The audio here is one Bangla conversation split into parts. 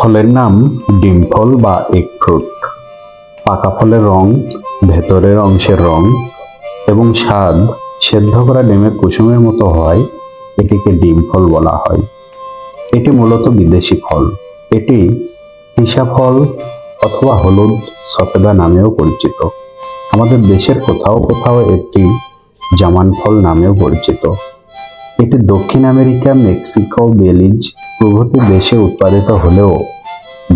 ফলের নাম ডিম ফল বা এগ ফ্রুট। পাকা ফলের রং, ভেতরের অংশের রং এবং স্বাদ সেদ্ধ করা ডিমের কুসুমের মতো হয়, এটিকে ডিম ফল বলা হয়। এটি মূলত বিদেশি ফল। এটি তিসা ফল অথবা হলুদ সফেদা নামেও পরিচিত। আমাদের দেশের কোথাও কোথাও এটি জামান ফল নামেও পরিচিত। এটি দক্ষিণ আমেরিকা, মেক্সিকো, বেলিজ প্রভৃতি দেশে উৎপাদিত হলেও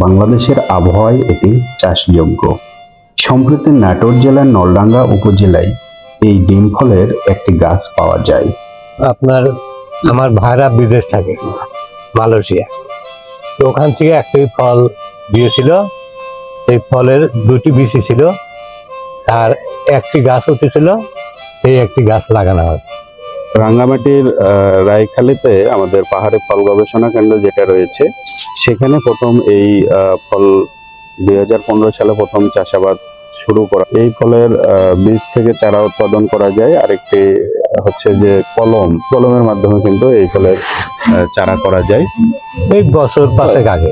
বাংলাদেশের আবহাওয়ায় এটি চাষযোগ্য। সম্প্রতি নাটোর জেলার নলডাঙ্গা উপজেলায় এই ডিম ফলের একটি গাছ পাওয়া যায়। আমার ভাইরা বিদেশ থাকে, মালয়েশিয়া, তো ওখান থেকে একটি ফল দিয়েছিল। এই ফলের দুটি বিচি ছিল, আর একটি গাছ উঠেছিল, সেই একটি গাছ লাগানো হয়েছে। রাঙ্গামাটির রায়খালীতে আমাদের পাহাড়ি ফল গবেষণা কেন্দ্র যেটা রয়েছে, সেখানে প্রথম এই ফল 2015 সালে প্রথম চাষাবাদ শুরু করা। এই ফলের বীজ থেকে চারা উৎপাদন করা যায়। আরেকটি হচ্ছে যে কলমের মাধ্যমে কিন্তু এই ফলের চারা করা যায়। এই বছর 5 আগে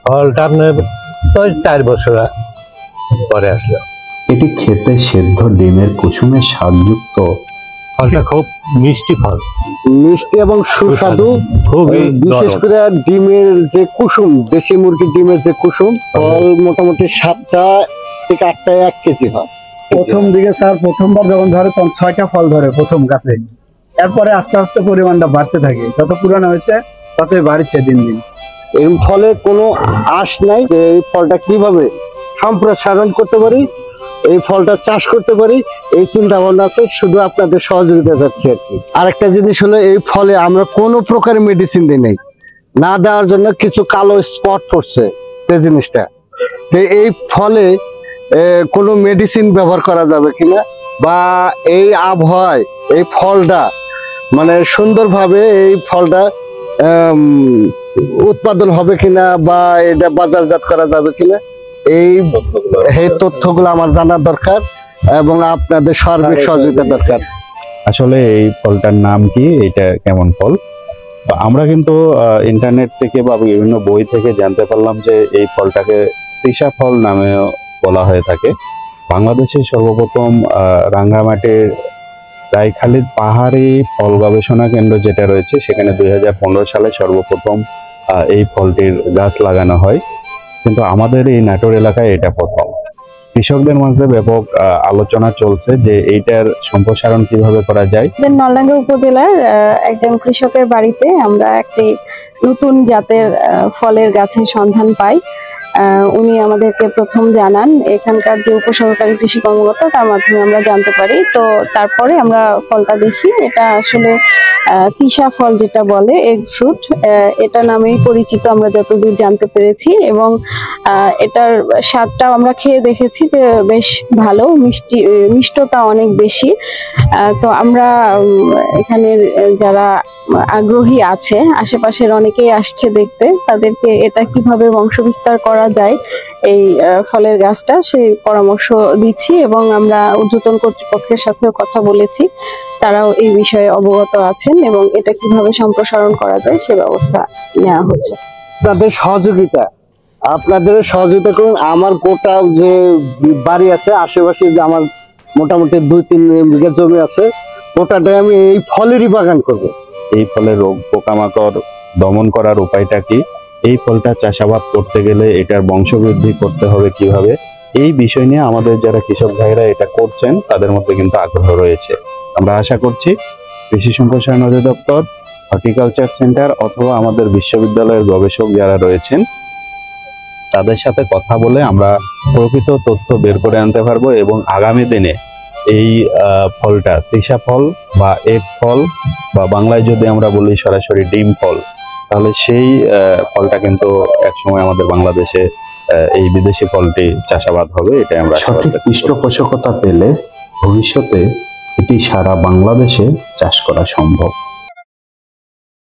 ফলটা আপনার 4 বছর পরে আসলো। এটি খেতে সেদ্ধ ডিমের কুসুমের স্বাদযুক্ত। ফলটা খুব মিষ্টি ফল, মিষ্টি এবং সুস্বাদু। খুবই বিশেষ করে ডিমের যে কুসুম, দেশি মুরগির ডিমের যে কুসুম, ফল মোটামুটি 7টা থেকে 8টা 1 কেজি হয়। প্রথম দিকে স্যার প্রথমবার যখন ধরে তখন 6টা ফল ধরে প্রথম গাছে, এরপরে আস্তে আস্তে পরিমাণটা বাড়তে থাকে। যত পুরানো হচ্ছে ততই বাড়ছে দিন দিন। এই ফলে কোনো আশ নাই যে এই ফলটা কিভাবে সম্প্রসারণ করতে পারি, এই ফলটা চাষ করতে পারি, এই চিন্তা ভাবনা আছে। শুধু আপনাদের সহযোগিতা যাচ্ছে আর কি। আরেকটা জিনিস হলো, এই ফলে আমরা কোনো প্রকার মেডিসিন দিই নাই। না দেওয়ার জন্য কিছু কালো স্পট পড়ছে, যে জিনিসটা এই ফলে কোনো মেডিসিন ব্যবহার করা যাবে কিনা, বা এই আবহাওয়ায় এই ফলটা মানে সুন্দরভাবে এই ফলটা উৎপাদন হবে কিনা, বা এটা বাজারজাত করা যাবে কিনা, এই তথ্যগুলো আমার জানার দরকার এবং আপনাদের সার্বিক সহযোগিতা দরকার। আসলে এই ফলটার নাম কি, এটা কেমন ফল? আমরা কিন্তু ইন্টারনেট থেকে বা বিভিন্ন বই থেকে জানতে পারলাম যে এই ফলটাকে তিসা ফল নামেও বলা হয়ে থাকে। বাংলাদেশের সর্বপ্রথম রাঙ্গামাটির রায়খালীর পাহাড়ি ফল গবেষণা কেন্দ্র যেটা রয়েছে, সেখানে 2015 সালে সর্বপ্রথম এই ফলটির গাছ লাগানো হয়। কিন্তু আমাদের এই নাটোর এলাকায় এটা প্রথম। কৃষকদের মাঝে ব্যাপক আলোচনা চলছে যে এইটার সম্প্রসারণ কিভাবে করা যায়। নলডাঙ্গা উপজেলার একজন কৃষকের বাড়িতে আমরা একটি নতুন জাতের ফলের গাছের সন্ধান পাই। উনি আমাদেরকে প্রথম জানান, এখানকার যে উপসহকারী কৃষি কর্মকর্তা, তার মাধ্যমে আমরা জানতে পারি। তো তারপরে আমরা ফলটা দেখি, এটা আসলে তিসা ফল যেটা বলে, এগ ফ্রুট, এটা নামেই পরিচিত আমরা যতদূর জানতে পেরেছি। এবং এটার স্বাদটাও আমরা খেয়ে দেখেছি যে বেশ ভালো, মিষ্টতা অনেক বেশি। তো আমরা এখানের যারা আগ্রহী আছে, আশেপাশের অনেকেই আসছে দেখতে, তাদেরকে এটা কিভাবে বংশবিস্তার করা যায় এই ফলের গাছটা, সেই পরামর্শ দিচ্ছি। এবং আমরা ঊর্ধ্বতন কর্তৃপক্ষের সাথেও কথা বলেছি, তারাও এই বিষয়ে অবগত আছেন এবং এটা কিভাবে সম্প্রসারণ করা যায় সে ব্যবস্থা নেওয়া হচ্ছে। আপনাদের সহযোগিতা করুন। আমার গোটা যে বাড়ি আছে আশেপাশে, যে আমার মোটামুটি 2-3 বিঘা জমি আছে, গোটাটাই আমি এই ফলেরই বাগান করব। এই ফলের রোগ পোকামাকড় দমন করার উপায়টা কি, এই ফলটা চাষাবাদ করতে গেলে এটার বংশবৃদ্ধি করতে হবে কিভাবে, এই বিষয় নিয়ে আমাদের যারা কৃষক ভাইরা এটা করছেন তাদের মধ্যে কিন্তু আগ্রহ রয়েছে। আমরা আশা করছি কৃষি সম্প্রসারণ অধিদপ্তর, হর্টিকালচার সেন্টার অথবা আমাদের বিশ্ববিদ্যালয়ের গবেষক যারা রয়েছেন, তাদের সাথে কথা বলে আমরা প্রকৃত তথ্য বের করে আনতে পারবো এবং আগামী দিনে এই ফলটা তিসা ফল বা এগ ফল, বা বাংলায় যদি আমরা বলি সরাসরি ডিম ফল, তাহলে সেই ফলটা কিন্তু একসময় আমাদের বাংলাদেশে এই বিদেশি ফলটি চাষাবাদ হবে। এটাই আমরা সঠিক পৃষ্ঠপোষকতা পেলে ভবিষ্যতে এটি সারা বাংলাদেশে চাষ করা সম্ভব।